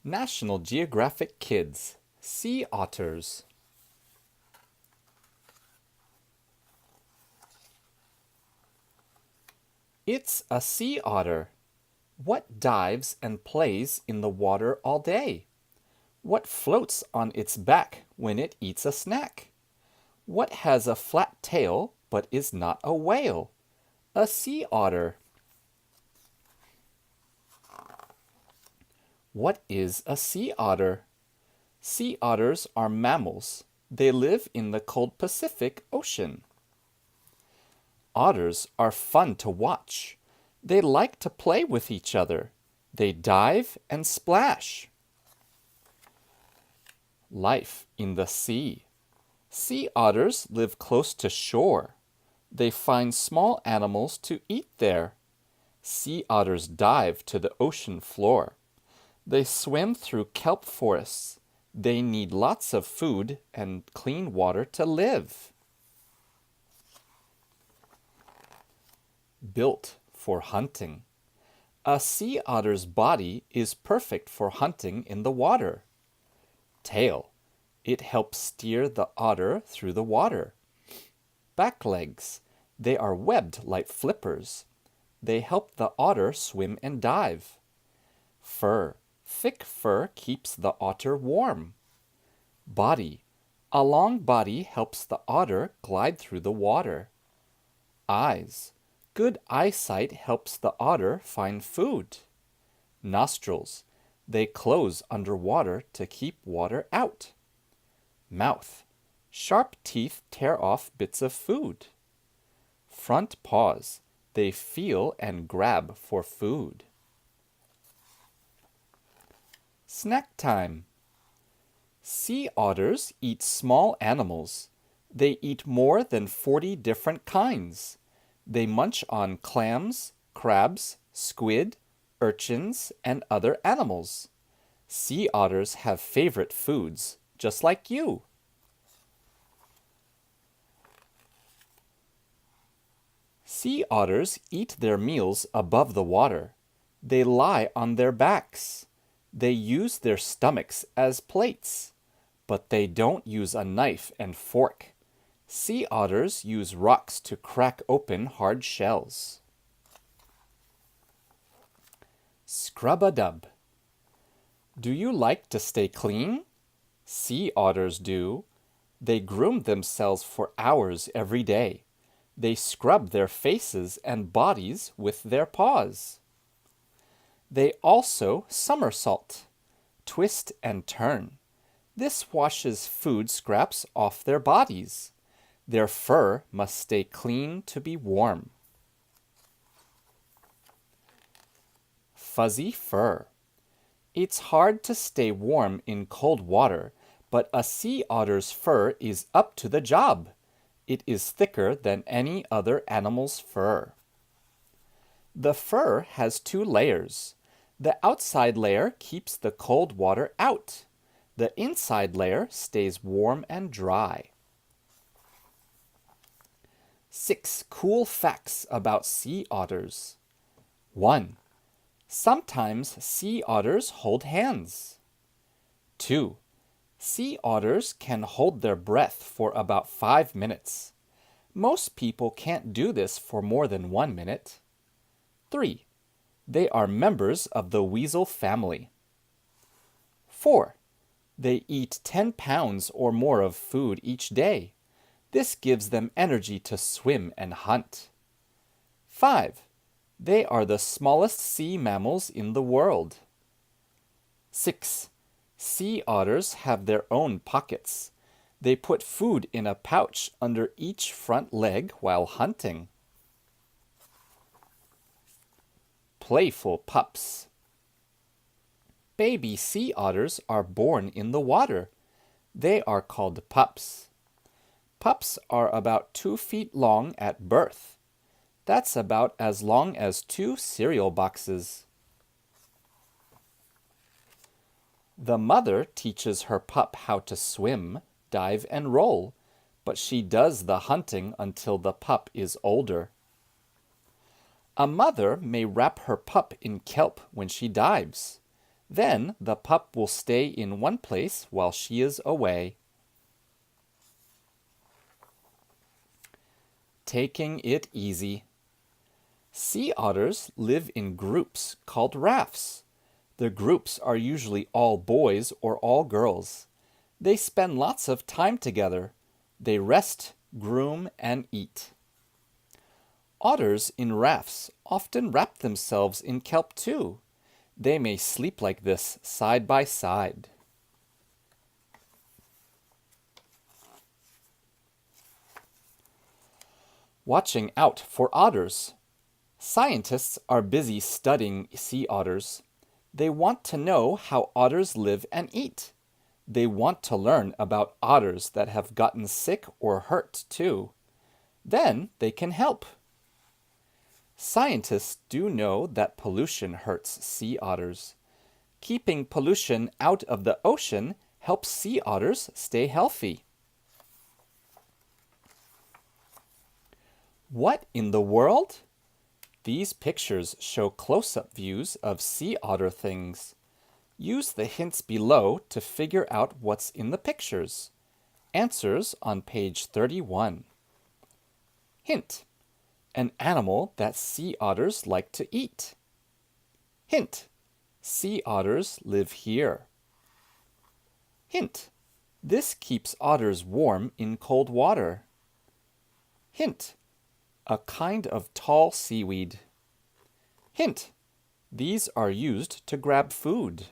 National Geographic Kids, Sea Otters. It's a sea otter. What dives and plays in the water all day? What floats on its back when it eats a snack? What has a flat tail but is not a whale? A sea otter. What is a sea otter? Sea otters are mammals. They live in the cold Pacific Ocean. Otters are fun to watch. They like to play with each other. They dive and splash. Life in the sea. Sea otters live close to shore. They find small animals to eat there. Sea otters dive to the ocean floor. They swim through kelp forests. They need lots of food and clean water to live. Built for hunting. A sea otter's body is perfect for hunting in the water. Tail. It helps steer the otter through the water. Back legs. They are webbed like flippers. They help the otter swim and dive. Fur. Thick fur keeps the otter warm. Body. A long body helps the otter glide through the water. Eyes. Good eyesight helps the otter find food. Nostrils. They close underwater to keep water out. Mouth. Sharp teeth tear off bits of food. Front paws. They feel and grab for food. Snack time. Sea otters eat small animals. They eat more than 40 different kinds. They munch on clams, crabs, squid, urchins, and other animals. Sea otters have favorite foods, just like you. Sea otters eat their meals above the water. They lie on their backs. They use their stomachs as plates, but they don't use a knife and fork. Sea otters use rocks to crack open hard shells. Scrub-a-dub. Do you like to stay clean? Sea otters do. They groom themselves for hours every day. They scrub their faces and bodies with their paws. They also somersault, twist and turn. This washes food scraps off their bodies. Their fur must stay clean to be warm. Fuzzy fur. It's hard to stay warm in cold water, but a sea otter's fur is up to the job. It is thicker than any other animal's fur. The fur has 2 layers. The outside layer keeps the cold water out. The inside layer stays warm and dry. 6 cool facts about sea otters. 1. Sometimes sea otters hold hands. 2. Sea otters can hold their breath for about 5 minutes. Most people can't do this for more than 1 minute. 3. They are members of the weasel family. 4. They eat 10 pounds or more of food each day. This gives them energy to swim and hunt. 5. They are the smallest sea mammals in the world. 6. Sea otters have their own pockets. They put food in a pouch under each front leg while hunting. Playful pups. Baby sea otters are born in the water. They are called pups. Pups are about 2 feet long at birth. That's about as long as 2 cereal boxes. The mother teaches her pup how to swim, dive, and roll, but she does the hunting until the pup is older. A mother may wrap her pup in kelp when she dives. Then the pup will stay in one place while she is away. Taking it easy. Sea otters live in groups called rafts. The groups are usually all boys or all girls. They spend lots of time together. They rest, groom, and eat. Otters in rafts often wrap themselves in kelp too. They may sleep like this side by side. Watching out for otters. Scientists are busy studying sea otters. They want to know how otters live and eat. They want to learn about otters that have gotten sick or hurt too. Then they can help. Scientists do know that pollution hurts sea otters. Keeping pollution out of the ocean helps sea otters stay healthy. What in the world? These pictures show close-up views of sea otter things. Use the hints below to figure out what's in the pictures. Answers on page 31. Hint: an animal that sea otters like to eat. Hint: sea otters live here. Hint: this keeps otters warm in cold water. Hint: a kind of tall seaweed. Hint: these are used to grab food.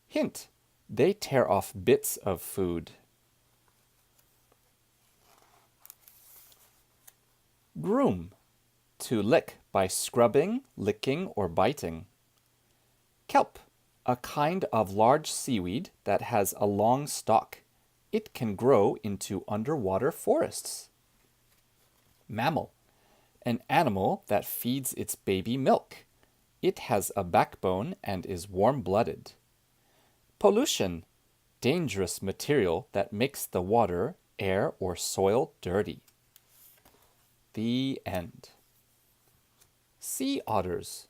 Hint: they tear off bits of food. Groom: to lick by scrubbing, licking, or biting. Kelp: a kind of large seaweed that has a long stalk. It can grow into underwater forests. Mammal: an animal that feeds its baby milk. It has a backbone and is warm-blooded. Pollution: dangerous material that makes the water, air, or soil dirty. The end. Sea otters.